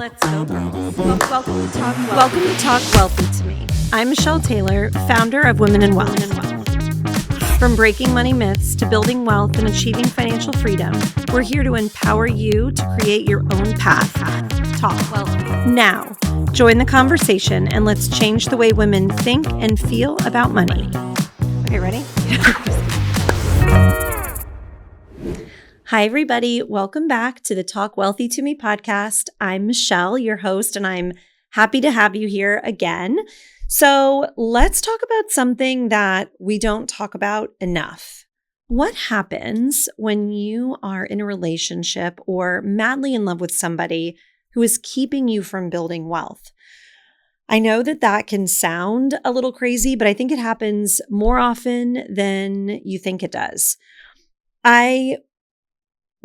Let's go, girls. Welcome to Talk Wealthy to Me. I'm Michelle Taylor, founder of Women in Wealth. From breaking money myths to building wealth and achieving financial freedom, we're here to empower you to create your own path. Talk Wealthy. Now, join the conversation and let's change the way women think and feel about money. Okay, ready? Hi, everybody. Welcome back to the Talk Wealthy to Me podcast. I'm Michelle, your host, and I'm happy to have you here again. So let's talk about something that we don't talk about enough. What happens when you are in a relationship or madly in love with somebody who is keeping you from building wealth? I know that can sound a little crazy, but I think it happens more often than you think it does. I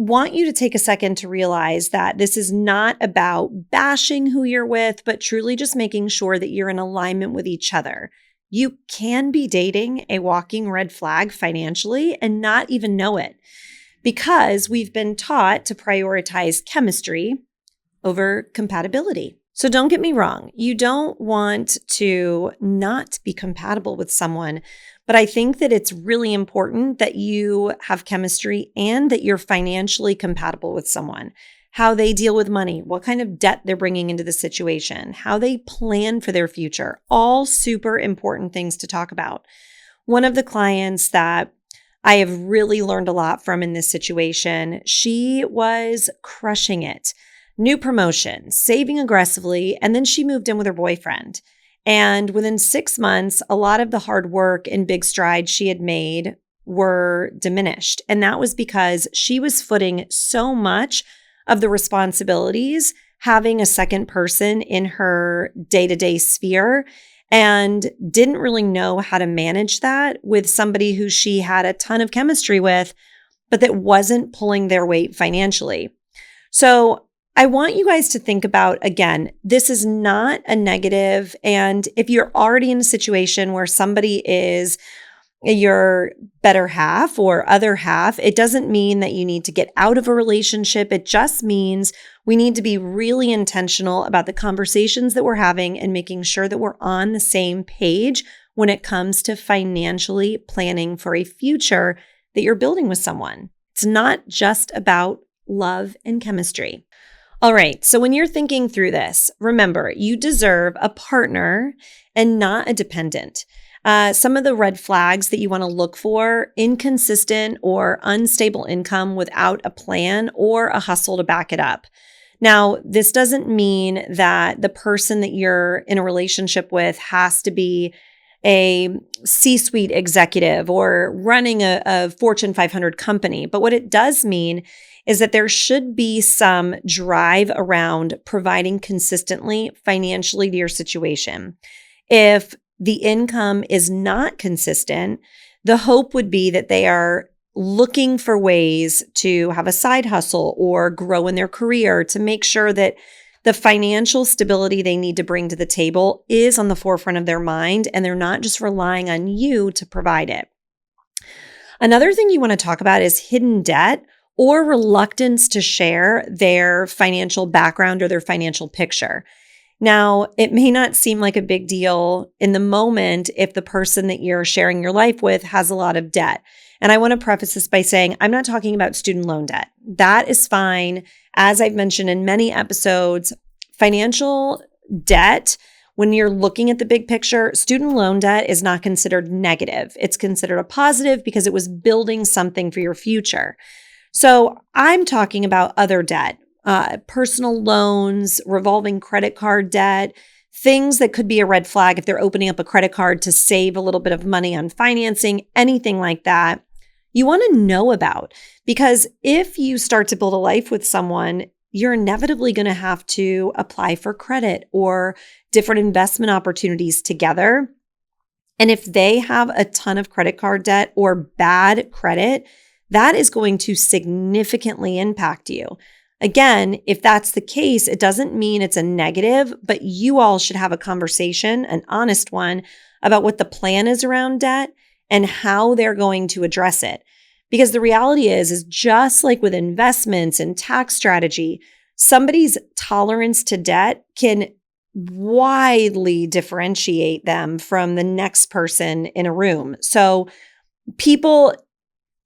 want you to take a second to realize that this is not about bashing who you're with, but truly just making sure that you're in alignment with each other. You can be dating a walking red flag financially and not even know it because we've been taught to prioritize chemistry over compatibility. So don't get me wrong. You don't want to not be compatible with someone, but I think that it's really important that you have chemistry and that you're financially compatible with someone. How they deal with money, what kind of debt they're bringing into the situation, how they plan for their future, all super important things to talk about. One of the clients that I have really learned a lot from in this situation, she was crushing it. New promotion, saving aggressively, and then she moved in with her boyfriend. And within 6 months, a lot of the hard work and big strides she had made were diminished. And that was because she was footing so much of the responsibilities, having a second person in her day-to-day sphere, and didn't really know how to manage that with somebody who she had a ton of chemistry with, but that wasn't pulling their weight financially. So I want you guys to think about, again, this is not a negative. And if you're already in a situation where somebody is your better half or other half, it doesn't mean that you need to get out of a relationship. It just means we need to be really intentional about the conversations that we're having and making sure that we're on the same page when it comes to financially planning for a future that you're building with someone. It's not just about love and chemistry. All right, so when you're thinking through this, remember, you deserve a partner and not a dependent. Some of the red flags that you want to look for: inconsistent or unstable income without a plan or a hustle to back it up. Now, this doesn't mean that the person that you're in a relationship with has to be a C-suite executive or running a Fortune 500 company. But what it does mean is that there should be some drive around providing consistently financially to your situation. If the income is not consistent, the hope would be that they are looking for ways to have a side hustle or grow in their career to make sure that the financial stability they need to bring to the table is on the forefront of their mind, and they're not just relying on you to provide it. Another thing you want to talk about is hidden debt or reluctance to share their financial background or their financial picture. Now, it may not seem like a big deal in the moment if the person that you're sharing your life with has a lot of debt. And I want to preface this by saying I'm not talking about student loan debt. That is fine. As I've mentioned in many episodes, financial debt, when you're looking at the big picture, student loan debt is not considered negative. It's considered a positive because it was building something for your future. So I'm talking about other debt, personal loans, revolving credit card debt, things that could be a red flag if they're opening up a credit card to save a little bit of money on financing, anything like that. You want to know about, because if you start to build a life with someone, you're inevitably going to have to apply for credit or different investment opportunities together. And if they have a ton of credit card debt or bad credit, that is going to significantly impact you. Again, if that's the case, it doesn't mean it's a negative, but you all should have a conversation, an honest one, about what the plan is around debt and how they're going to address it. Because the reality is just like with investments and tax strategy, somebody's tolerance to debt can widely differentiate them from the next person in a room. So people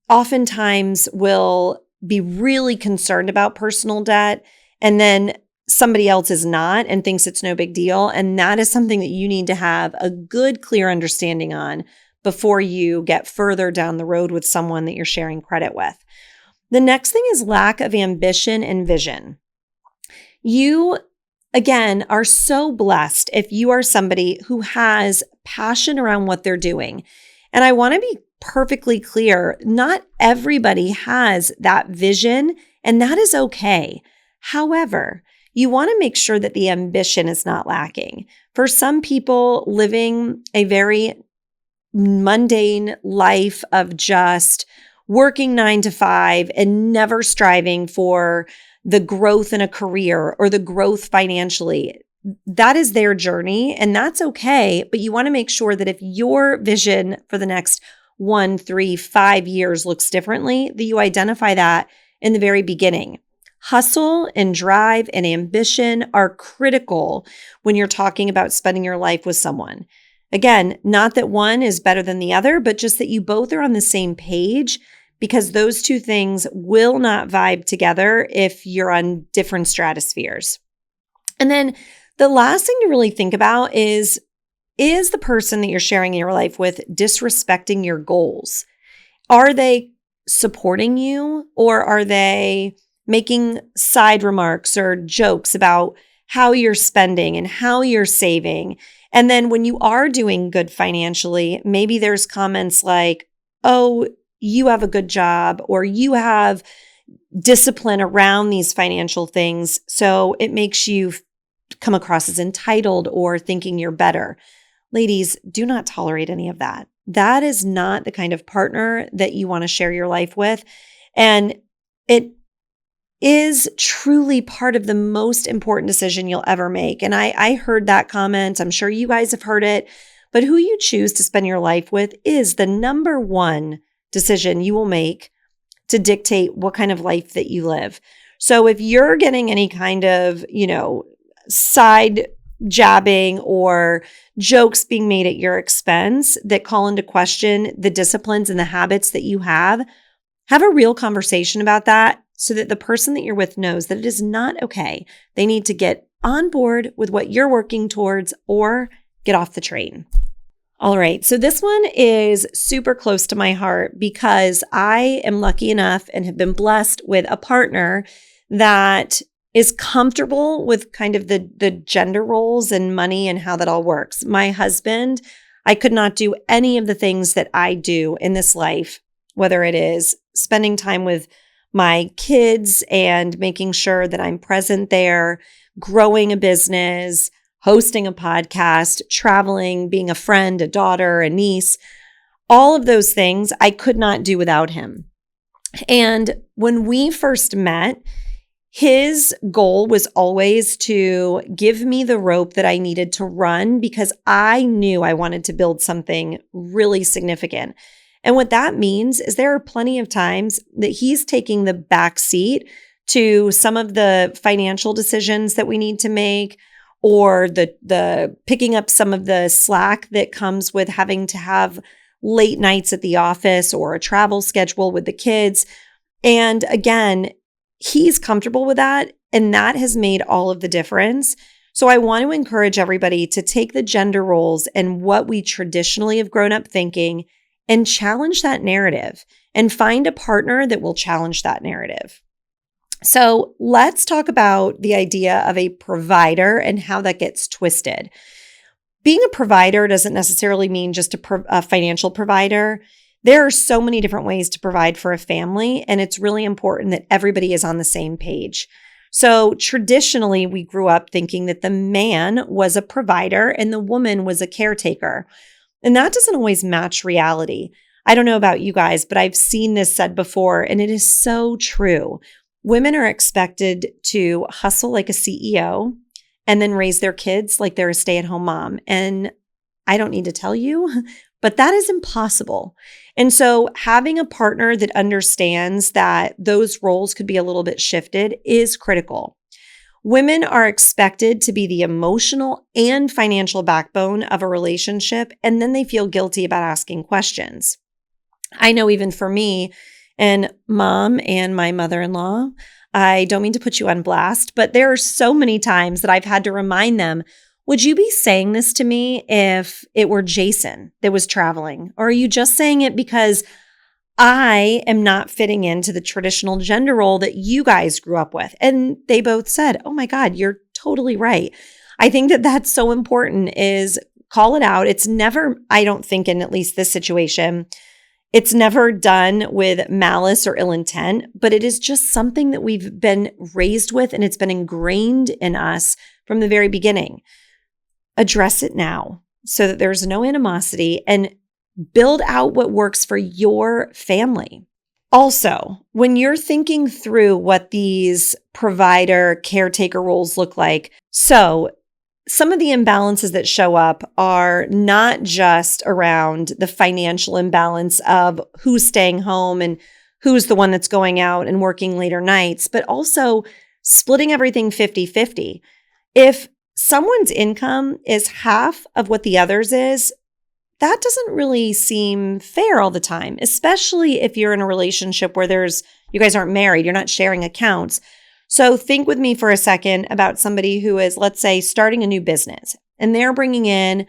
oftentimes will be really concerned about personal debt, and then somebody else is not and thinks it's no big deal. And that is something that you need to have a good, clear understanding on before you get further down the road with someone that you're sharing credit with. The next thing is lack of ambition and vision. You, again, are so blessed if you are somebody who has passion around what they're doing. And I want to be perfectly clear, not everybody has that vision, and that is okay. However, you want to make sure that the ambition is not lacking. For some people, living a very mundane life of just working 9 to 5 and never striving for the growth in a career or the growth financially, that is their journey, and that's okay. But you want to make sure that if your vision for the next 1, 3, 5 years looks differently, that you identify that in the very beginning. Hustle and drive and ambition are critical when you're talking about spending your life with someone. Again, not that one is better than the other, but just that you both are on the same page, because those two things will not vibe together if you're on different stratospheres. And then the last thing to really think about is the person that you're sharing your life with disrespecting your goals? Are they supporting you, or are they making side remarks or jokes about how you're spending and how you're saving? And then when you are doing good financially, maybe there's comments like, oh, you have a good job, or you have discipline around these financial things, so it makes you come across as entitled or thinking you're better. Ladies, do not tolerate any of that. That is not the kind of partner that you want to share your life with. And it is truly part of the most important decision you'll ever make. And I heard that comment. I'm sure you guys have heard it. But who you choose to spend your life with is the number one decision you will make to dictate what kind of life that you live. So if you're getting any kind of, side jabbing or jokes being made at your expense that call into question the disciplines and the habits that you have a real conversation about that, so that the person that you're with knows that it is not okay. They need to get on board with what you're working towards or get off the train. All right, so this one is super close to my heart because I am lucky enough and have been blessed with a partner that is comfortable with kind of the gender roles and money and how that all works. My husband, I could not do any of the things that I do in this life, whether it is spending time with my kids and making sure that I'm present there, growing a business, hosting a podcast, traveling, being a friend, a daughter, a niece, all of those things I could not do without him. And when we first met, his goal was always to give me the rope that I needed to run because I knew I wanted to build something really significant. And what that means is there are plenty of times that he's taking the back seat to some of the financial decisions that we need to make, or the picking up some of the slack that comes with having to have late nights at the office or a travel schedule with the kids. And again, he's comfortable with that, and that has made all of the difference. So I want to encourage everybody to take the gender roles and what we traditionally have grown up thinking and challenge that narrative and find a partner that will challenge that narrative. So let's talk about the idea of a provider and how that gets twisted. Being a provider doesn't necessarily mean just a financial provider. There are so many different ways to provide for a family, and it's really important that everybody is on the same page. So traditionally, we grew up thinking that the man was a provider and the woman was a caretaker. And that doesn't always match reality. I don't know about you guys, but I've seen this said before, and it is so true. Women are expected to hustle like a CEO and then raise their kids like they're a stay-at-home mom. And I don't need to tell you, but that is impossible. And so having a partner that understands that those roles could be a little bit shifted is critical. Women are expected to be the emotional and financial backbone of a relationship, and then they feel guilty about asking questions. I know even for me and mom and my mother-in-law, I don't mean to put you on blast, but there are so many times that I've had to remind them, would you be saying this to me if it were Jason that was traveling? Or are you just saying it because I am not fitting into the traditional gender role that you guys grew up with? And they both said, oh my God, you're totally right. I think that that's so important, is call it out. It's never, I don't think in at least this situation, it's never done with malice or ill intent, but it is just something that we've been raised with, and it's been ingrained in us from the very beginning. Address it now so that there's no animosity, and build out what works for your family. Also, when you're thinking through what these provider caretaker roles look like, so some of the imbalances that show up are not just around the financial imbalance of who's staying home and who's the one that's going out and working later nights, but also splitting everything 50-50. If someone's income is half of what the other's is, that doesn't really seem fair all the time, especially if you're in a relationship where you guys aren't married, you're not sharing accounts. So think with me for a second about somebody who is, let's say, starting a new business and they're bringing in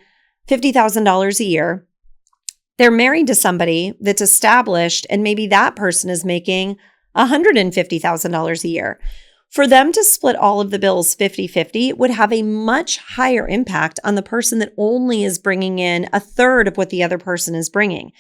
$50,000 a year. They're married to somebody that's established, and maybe that person is making $150,000 a year. For them to split all of the bills 50-50 would have a much higher impact on the person that only is bringing in a third of what the other person is bringing.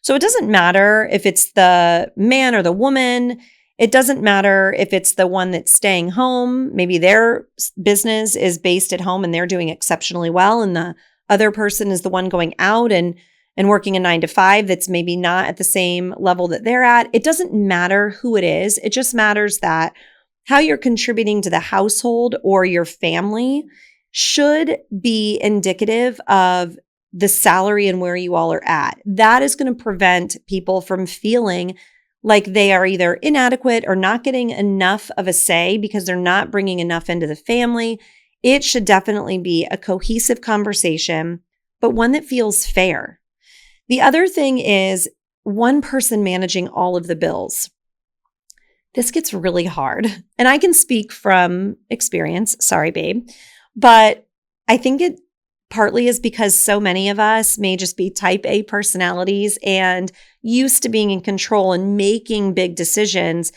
So it doesn't matter if it's the man or the woman. It doesn't matter if it's the one that's staying home. Maybe their business is based at home and they're doing exceptionally well, and the other person is the one going out and working a 9-to-5 that's maybe not at the same level that they're at. It doesn't matter who it is. It just matters that how you're contributing to the household or your family should be indicative of the salary and where you all are at. That is going to prevent people from feeling like they are either inadequate or not getting enough of a say because they're not bringing enough into the family. It should definitely be a cohesive conversation, but one that feels fair. The other thing is one person managing all of the bills. This gets really hard. And I can speak from experience. Sorry, babe. But I think it partly is because so many of us may just be type A personalities and used to being in control and making big decisions,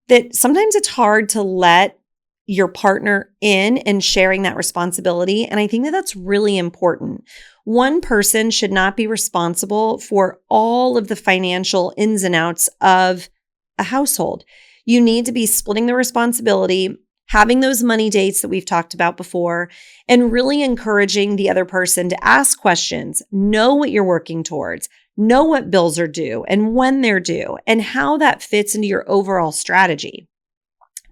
that sometimes it's hard to let your partner in and sharing that responsibility. And I think that that's really important. One person should not be responsible for all of the financial ins and outs of a household. You need to be splitting the responsibility, having those money dates that we've talked about before, and really encouraging the other person to ask questions, know what you're working towards, know what bills are due and when they're due, and how that fits into your overall strategy.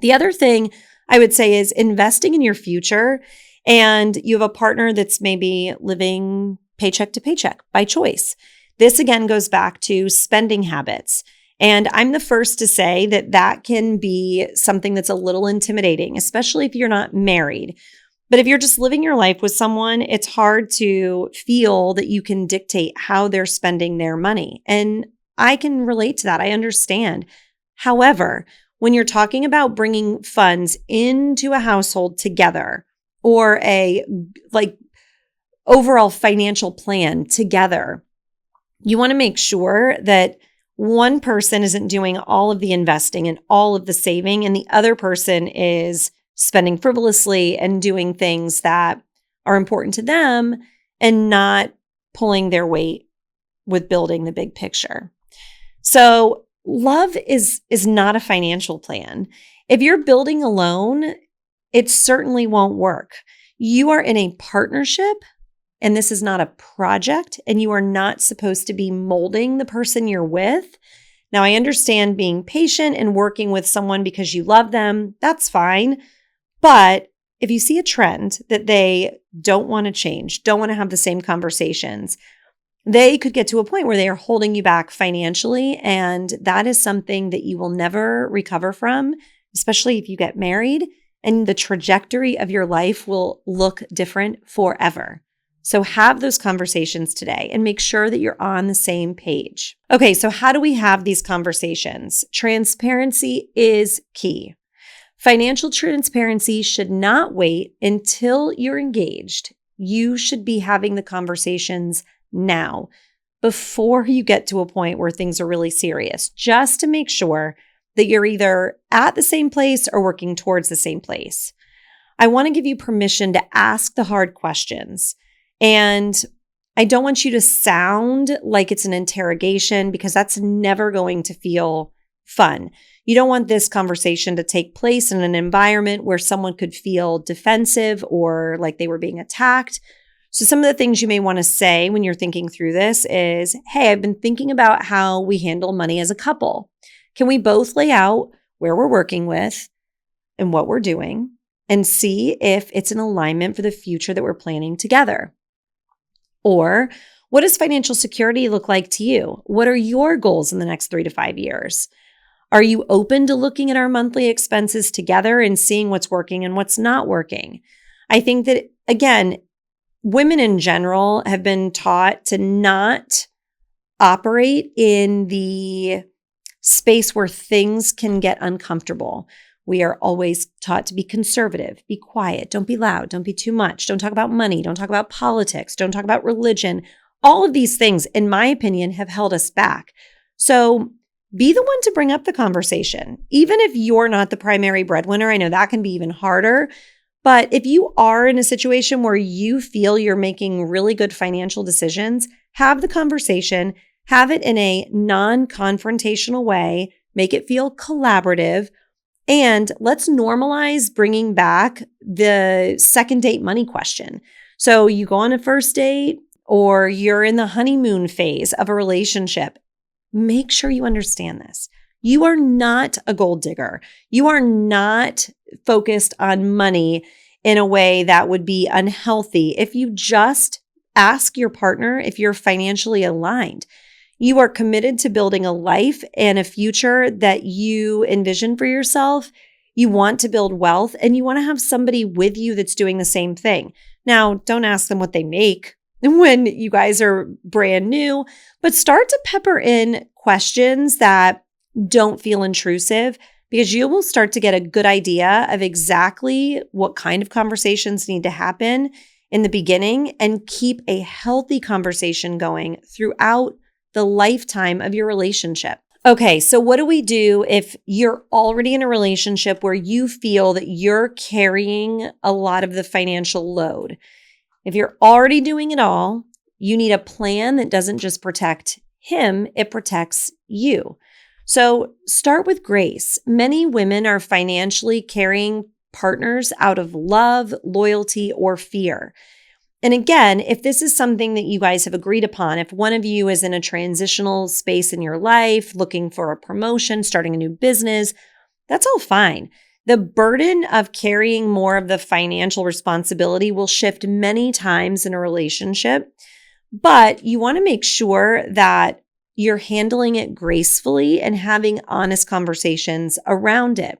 The other thing I would say is investing in your future, and you have a partner that's maybe living paycheck to paycheck by choice. This again goes back to spending habits. And I'm the first to say that that can be something that's a little intimidating, especially if you're not married. But if you're just living your life with someone, it's hard to feel that you can dictate how they're spending their money. And I can relate to that. I understand. However, when you're talking about bringing funds into a household together, or a overall financial plan together, you want to make sure that one person isn't doing all of the investing and all of the saving, and the other person is spending frivolously and doing things that are important to them and not pulling their weight with building the big picture. So love is not a financial plan. If you're building alone, it certainly won't work. You are in a partnership, and this is not a project, and you are not supposed to be molding the person you're with. Now, I understand being patient and working with someone because you love them. That's fine. But if you see a trend that they don't want to change, don't want to have the same conversations, they could get to a point where they are holding you back financially. And that is something that you will never recover from, especially if you get married and the trajectory of your life will look different forever. So have those conversations today and make sure that you're on the same page. Okay, so how do we have these conversations? Transparency is key. Financial transparency should not wait until you're engaged. You should be having the conversations now, before you get to a point where things are really serious, just to make sure that you're either at the same place or working towards the same place. I want to give you permission to ask the hard questions. And I don't want you to sound like it's an interrogation, because that's never going to feel fun. You don't want this conversation to take place in an environment where someone could feel defensive or like they were being attacked. So some of the things you may want to say when you're thinking through this is, hey, I've been thinking about how we handle money as a couple. Can we both lay out where we're working with and what we're doing and see if it's an alignment for the future that we're planning together? Or what does financial security look like to you? What are your goals in the next 3 to 5 years? Are you open to looking at our monthly expenses together and seeing what's working and what's not working? I think that, again, women in general have been taught to not operate in the space where things can get uncomfortable. We are always taught to be conservative, be quiet, don't be loud, don't be too much, don't talk about money, don't talk about politics, don't talk about religion. All of these things, in my opinion, have held us back. So be the one to bring up the conversation. Even if you're not the primary breadwinner, I know that can be even harder. But if you are in a situation where you feel you're making really good financial decisions, have the conversation, have it in a non-confrontational way, make it feel collaborative, and let's normalize bringing back the second date money question. So you go on a first date or you're in the honeymoon phase of a relationship. Make sure you understand this. You are not a gold digger. You are not focused on money in a way that would be unhealthy if you just ask your partner if you're financially aligned. You are committed to building a life and a future that you envision for yourself. You want to build wealth and you want to have somebody with you that's doing the same thing. Now, don't ask them what they make when you guys are brand new, but start to pepper in questions that don't feel intrusive, because you will start to get a good idea of exactly what kind of conversations need to happen in the beginning and keep a healthy conversation going throughout the lifetime of your relationship. Okay, so what do we do if you're already in a relationship where you feel that you're carrying a lot of the financial load? If you're already doing it all, you need a plan that doesn't just protect him, it protects you. So start with grace. Many women are financially carrying partners out of love, loyalty, or fear. And again, if this is something that you guys have agreed upon, if one of you is in a transitional space in your life, looking for a promotion, starting a new business, that's all fine. The burden of carrying more of the financial responsibility will shift many times in a relationship, but you want to make sure that you're handling it gracefully and having honest conversations around it.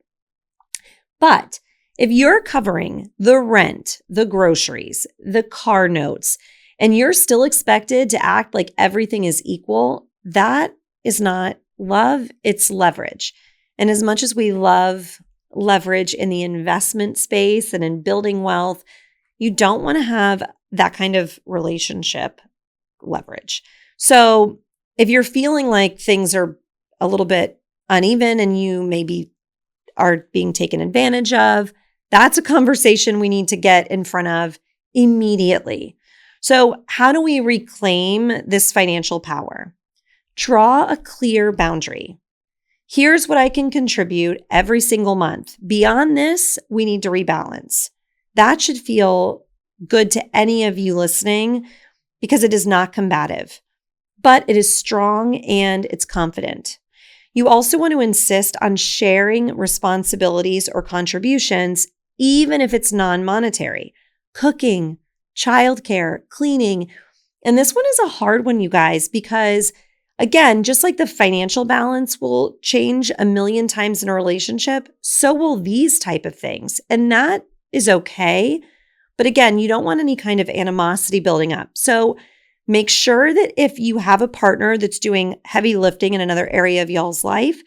But if you're covering the rent, the groceries, the car notes, and you're still expected to act like everything is equal, that is not love, it's leverage. And as much as we love leverage in the investment space and in building wealth, you don't want to have that kind of relationship leverage. So if you're feeling like things are a little bit uneven and you maybe are being taken advantage of, that's a conversation we need to get in front of immediately. So how do we reclaim this financial power? Draw a clear boundary. Here's what I can contribute every single month. Beyond this, we need to rebalance. That should feel good to any of you listening because it is not combative, but it is strong and it's confident. You also want to insist on sharing responsibilities or contributions, even if it's non-monetary. Cooking, childcare, cleaning. And this one is a hard one, you guys, because Again, just like the financial balance will change a million times in a relationship, so will these type of things. And that is okay. But again, you don't want any kind of animosity building up. So make sure that if you have a partner that's doing heavy lifting in another area of y'all's life,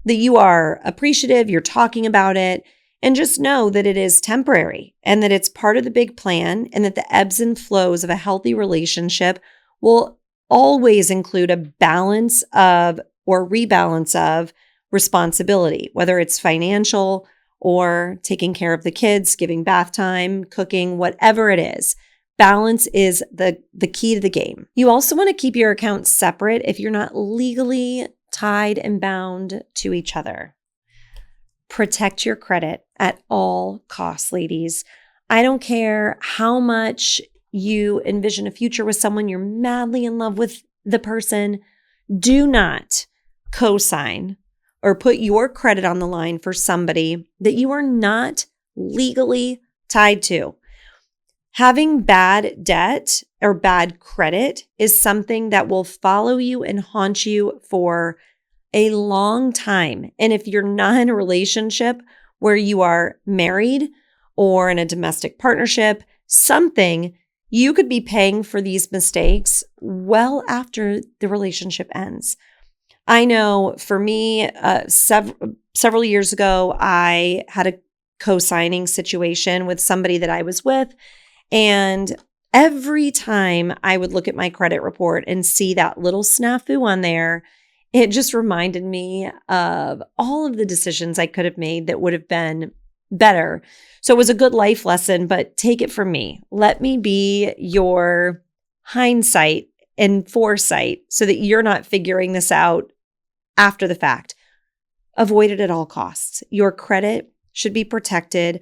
that you are appreciative, you're talking about it, and just know that it is temporary and that it's part of the big plan, and that the ebbs and flows of a healthy relationship will always include a balance of or rebalance of responsibility, whether it's financial or taking care of the kids, giving bath time, cooking, whatever it is. Balance is the key to the game. You also want to keep your accounts separate if you're not legally tied and bound to each other. Protect your credit at all costs, ladies. I don't care how much you envision a future with someone, you're madly in love with the person. Do not co-sign or put your credit on the line for somebody that you are not legally tied to. Having bad debt or bad credit is something that will follow you and haunt you for a long time. And if you're not in a relationship where you are married or in a domestic partnership, something, you could be paying for these mistakes well after the relationship ends. I know for me, several years ago, I had a co-signing situation with somebody that I was with. And every time I would look at my credit report and see that little snafu on there, it just reminded me of all of the decisions I could have made that would have been better. So it was a good life lesson, but take it from me. Let me be your hindsight and foresight so that you're not figuring this out after the fact. Avoid it at all costs. Your credit should be protected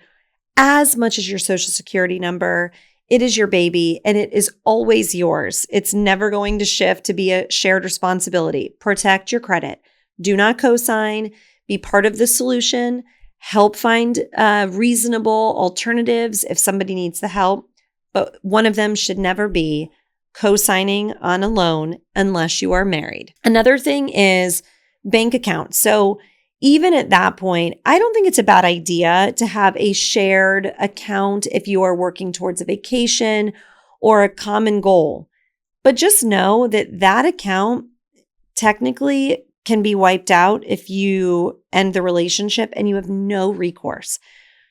as much as your social security number. It is your baby and it is always yours. It's never going to shift to be a shared responsibility. Protect your credit. Do not co-sign. Be part of the solution. Help find reasonable alternatives if somebody needs the help. But one of them should never be co-signing on a loan unless you are married. Another thing is bank accounts. So even at that point, I don't think it's a bad idea to have a shared account if you are working towards a vacation or a common goal. But just know that that account technically can be wiped out if you end the relationship and you have no recourse.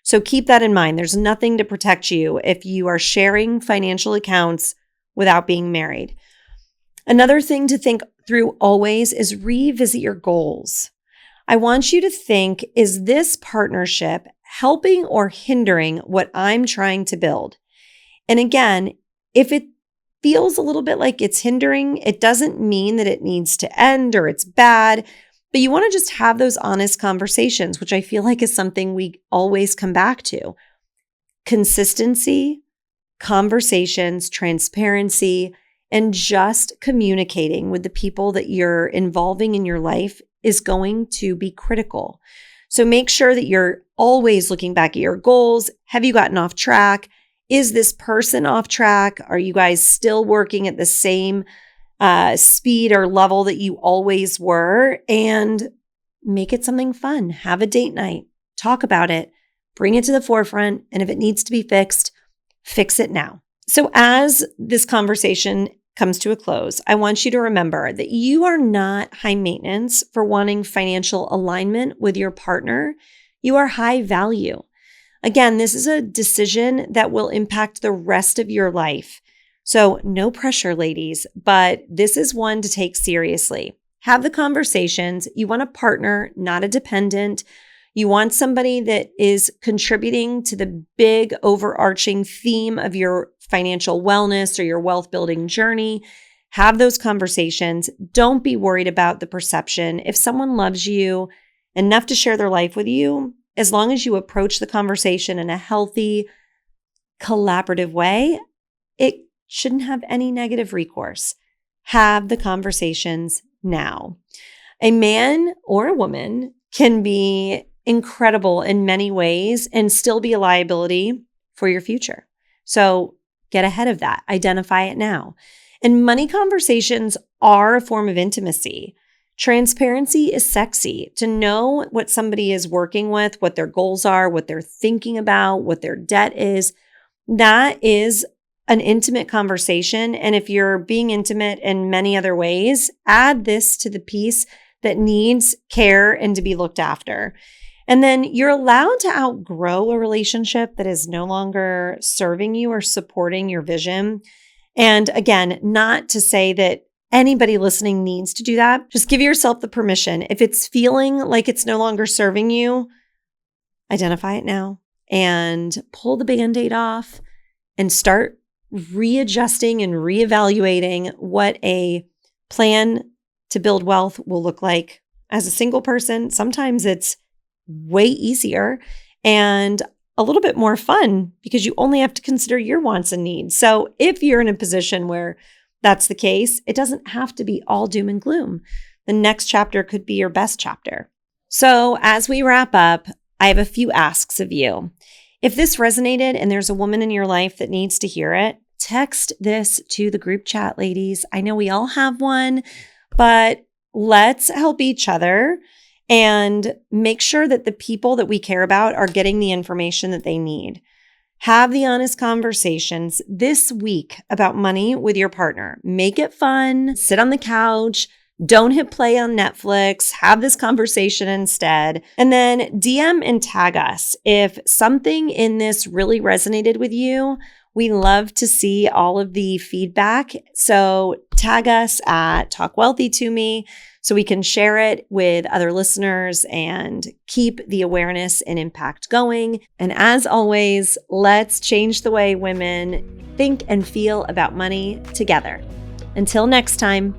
So keep that in mind. There's nothing to protect you if you are sharing financial accounts without being married. Another thing to think through always is revisit your goals. I want you to think, is this partnership helping or hindering what I'm trying to build? And again, if it feels a little bit like it's hindering, it doesn't mean that it needs to end or it's bad, but you want to just have those honest conversations, which I feel like is something we always come back to. Consistency, conversations, transparency, and just communicating with the people that you're involving in your life is going to be critical. So make sure that you're always looking back at your goals. Have you gotten off track? Is this person off track? Are you guys still working at the same speed or level that you always were? And make it something fun. Have a date night. Talk about it. Bring it to the forefront. And if it needs to be fixed, fix it now. So as this conversation comes to a close, I want you to remember that you are not high maintenance for wanting financial alignment with your partner. You are high value. Again, this is a decision that will impact the rest of your life. So no pressure, ladies, but this is one to take seriously. Have the conversations. You want a partner, not a dependent. You want somebody that is contributing to the big overarching theme of your financial wellness or your wealth building journey. Have those conversations. Don't be worried about the perception. If someone loves you enough to share their life with you, as long as you approach the conversation in a healthy, collaborative way, it shouldn't have any negative recourse. Have the conversations now. A man or a woman can be incredible in many ways and still be a liability for your future. So get ahead of that. Identify it now. And money conversations are a form of intimacy. Transparency is sexy. To know what somebody is working with, what their goals are, what they're thinking about, what their debt is, that is an intimate conversation. And if you're being intimate in many other ways, add this to the piece that needs care and to be looked after. And then you're allowed to outgrow a relationship that is no longer serving you or supporting your vision. And again, not to say that anybody listening needs to do that. Just give yourself the permission. If it's feeling like it's no longer serving you, identify it now and pull the Band-Aid off and start readjusting and reevaluating what a plan to build wealth will look like as a single person. Sometimes it's way easier and a little bit more fun because you only have to consider your wants and needs. So if you're in a position where that's the case, it doesn't have to be all doom and gloom. The next chapter could be your best chapter. So as we wrap up, I have a few asks of you. If this resonated and there's a woman in your life that needs to hear it, text this to the group chat, ladies. I know we all have one, but let's help each other and make sure that the people that we care about are getting the information that they need. Have the honest conversations this week about money with your partner. Make it fun. Sit on the couch. Don't hit play on Netflix. Have this conversation instead. And then DM and tag us. If something in this really resonated with you, we love to see all of the feedback. So tag us at Talk Wealthy to Me so we can share it with other listeners and keep the awareness and impact going. And as always, let's change the way women think and feel about money together. Until next time.